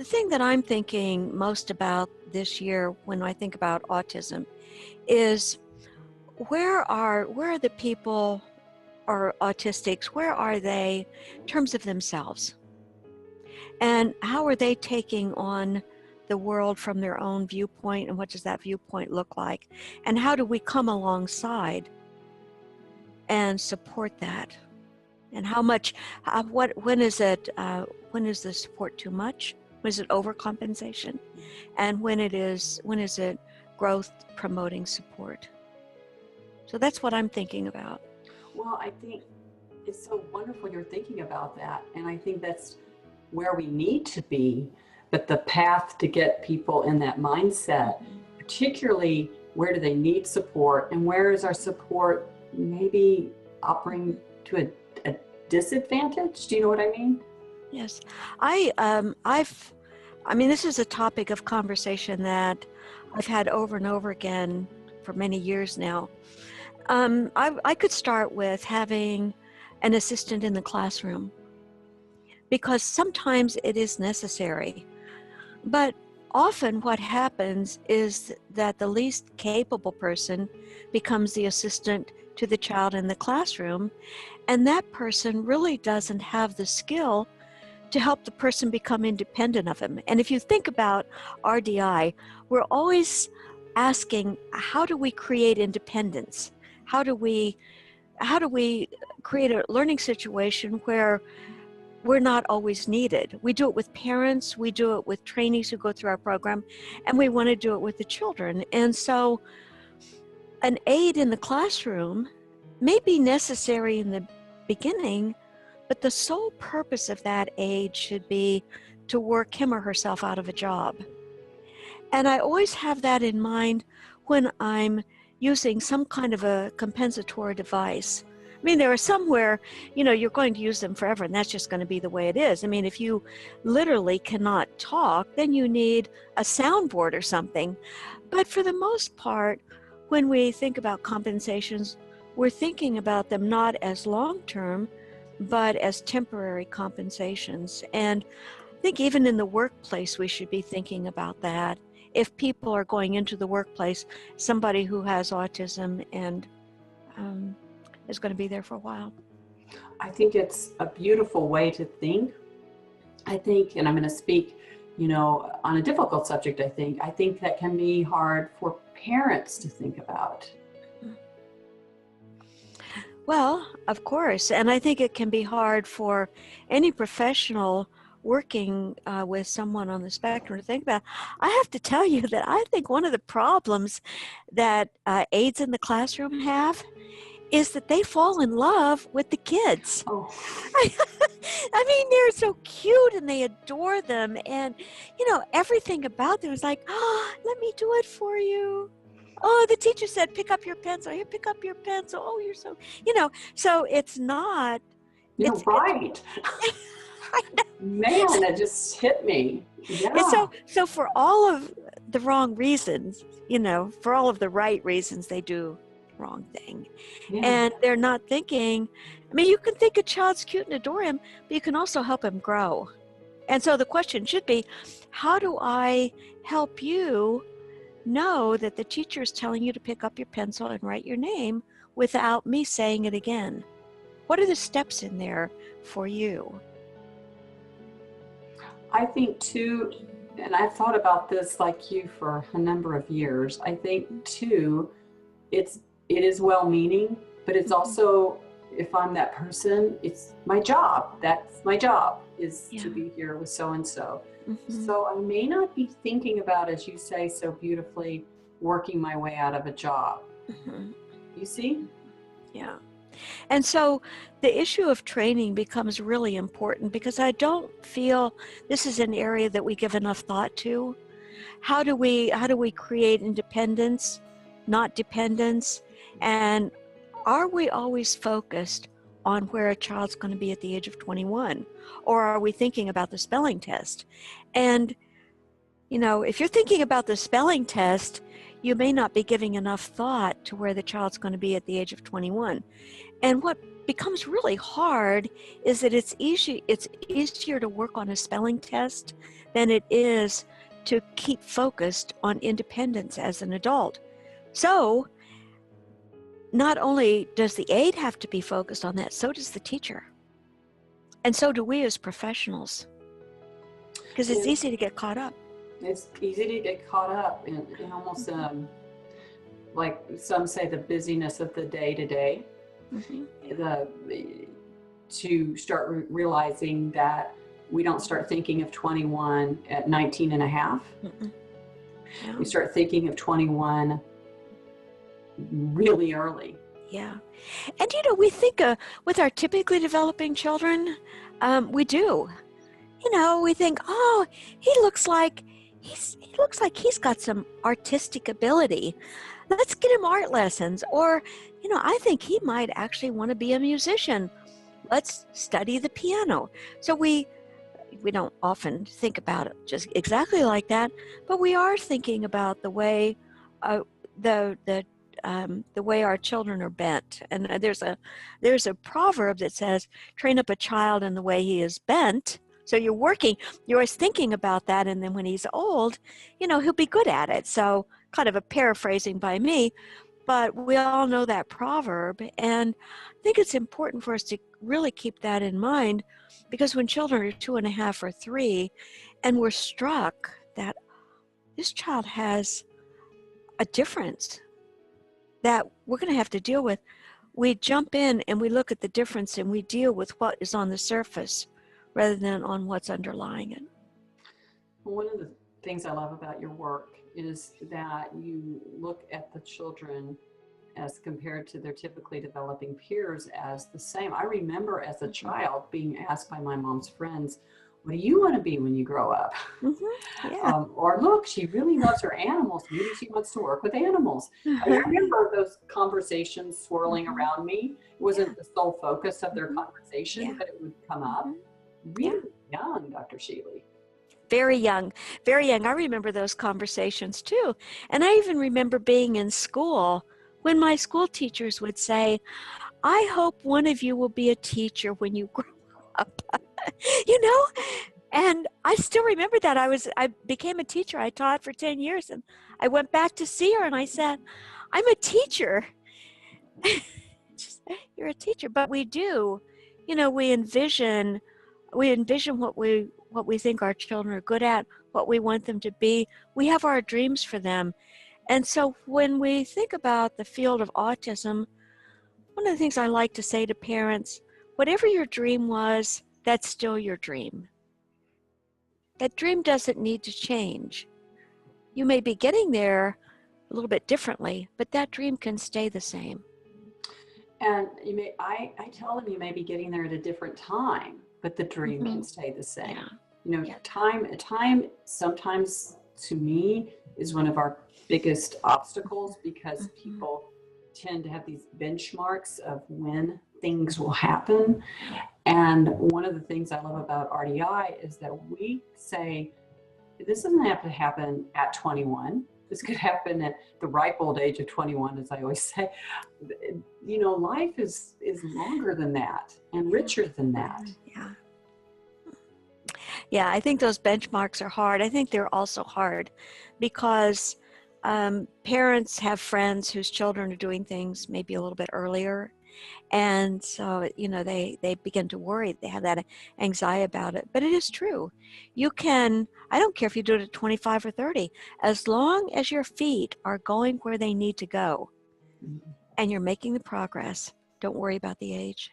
The thing that I'm thinking most about this year when I think about autism is where are the people or autistics, where are they in terms of themselves? And how are they taking on the world from their own viewpoint, and what does that viewpoint look like? And how do we come alongside and support that? And how much, when is the support too much? When is it overcompensation? And when is it growth promoting support? So that's what I'm thinking about. Well, I think it's so wonderful you're thinking about that. And I think that's where we need to be. But the path to get people in that mindset, particularly where do they need support, and where is our support maybe offering to a disadvantage? Do you know what I mean? Yes. This is a topic of conversation that I've had over and over again for many years now. I could start with having an assistant in the classroom, because sometimes it is necessary. But often what happens is that the least capable person becomes the assistant to the child in the classroom, and that person really doesn't have the skill to help the person become independent of him. And if you think about RDI, we're always asking, how do we create independence? How do we create a learning situation where we're not always needed? We do it with parents, we do it with trainees who go through our program, and we want to do it with the children. And so an aide in the classroom may be necessary in the beginning, but the sole purpose of that aide should be to work him or herself out of a job. And I always have that in mind when I'm using some kind of a compensatory device. I mean, there are some where, you're going to use them forever, and that's just going to be the way it is. I mean, if you literally cannot talk, then you need a soundboard or something. But for the most part, when we think about compensations, we're thinking about them not as long-term, but as temporary compensations. And I think even in the workplace, we should be thinking about that. If people are going into the workplace, somebody who has autism and is going to be there for a while. I think it's a beautiful way to think. I think, and I'm going to speak, on a difficult subject, I think that can be hard for parents to think about. Well, of course. And I think it can be hard for any professional working with someone on the spectrum to think about. I have to tell you that I think one of the problems that aides in the classroom have is that they fall in love with the kids. Oh. I mean, they're so cute and they adore them. And, everything about them is like, oh, let me do it for you. Oh, the teacher said, pick up your pencil. Here, pick up your pencil. Oh, you're so, so it's not. You're right. I know. Man, that just hit me. Yeah. And so for all of the wrong reasons, for all of the right reasons, they do the wrong thing. Yeah. And they're not thinking, you can think a child's cute and adore him, but you can also help him grow. And so the question should be, how do I help you know that the teacher is telling you to pick up your pencil and write your name without me saying it again? What are the steps in there for you? I think too, and I've thought about this like you for a number of years, I think too, it is well-meaning, but it's also, if I'm that person, it's my job. That's my job, is to be here with so-and-so. Mm-hmm. So I may not be thinking about, as you say so beautifully, working my way out of a job. Mm-hmm. You see? Yeah. And so the issue of training becomes really important, because I don't feel this is an area that we give enough thought to. How do we create independence, not dependence? And are we always focused on where a child's going to be at the age of 21? Or are we thinking about the spelling test? And, if you're thinking about the spelling test, you may not be giving enough thought to where the child's going to be at the age of 21. And what becomes really hard is that it's easier to work on a spelling test than it is to keep focused on independence as an adult. So not only does the aide have to be focused on that, so does the teacher. And so do we as professionals, because it's easy to get caught up. It's easy to get caught up in almost like some say, the busyness of the day to day. To start realizing that we don't start thinking of 21 at 19 and a half. Yeah. We start thinking of 21 really early. Yeah. And we think with our typically developing children, we do. We think, oh, he looks like he's got some artistic ability. Let's get him art lessons. Or, I think he might actually want to be a musician. Let's study the piano. So we don't often think about it just exactly like that, but we are thinking about the way the way our children are bent. And there's a proverb that says, train up a child in the way he is bent. So you're always thinking about that, and then when he's old, he'll be good at it. So kind of a paraphrasing by me, but we all know that proverb, and I think it's important for us to really keep that in mind, because when children are 2.5 or 3, and we're struck that this child has a difference that we're going to have to deal with, we jump in and we look at the difference and we deal with what is on the surface rather than on what's underlying it. One of the things I love about your work is that you look at the children as compared to their typically developing peers as the same. I remember as a child being asked by my mom's friends, what do you want to be when you grow up? Yeah. Or look, she really loves her animals. Maybe she wants to work with animals. I remember those conversations swirling around me. It wasn't the sole focus of their conversation, but it would come up. Really young, Dr. Sheely. Very young, very young. I remember those conversations too. And I even remember being in school when my school teachers would say, I hope one of you will be a teacher when you grow up. And I still remember that. I became a teacher. I taught for 10 years, and I went back to see her and I said, I'm a teacher. You're a teacher. But we do, we envision what we think our children are good at, what we want them to be. We have our dreams for them. And so when we think about the field of autism, one of the things I like to say to parents, whatever your dream was, that's still your dream. That dream doesn't need to change. You may be getting there a little bit differently, but that dream can stay the same. And I tell them you may be getting there at a different time, but the dream can stay the same. Time sometimes to me is one of our biggest obstacles, because people tend to have these benchmarks of when things will happen. And one of the things I love about RDI is that we say, this doesn't have to happen at 21. This could happen at the ripe old age of 21, as I always say. Life is longer than that and richer than that. Yeah, I think those benchmarks are hard. I think they're also hard because parents have friends whose children are doing things maybe a little bit earlier. And so, they begin to worry. They have that anxiety about it. But it is true. I don't care if you do it at 25 or 30, as long as your feet are going where they need to go and you're making the progress, don't worry about the age.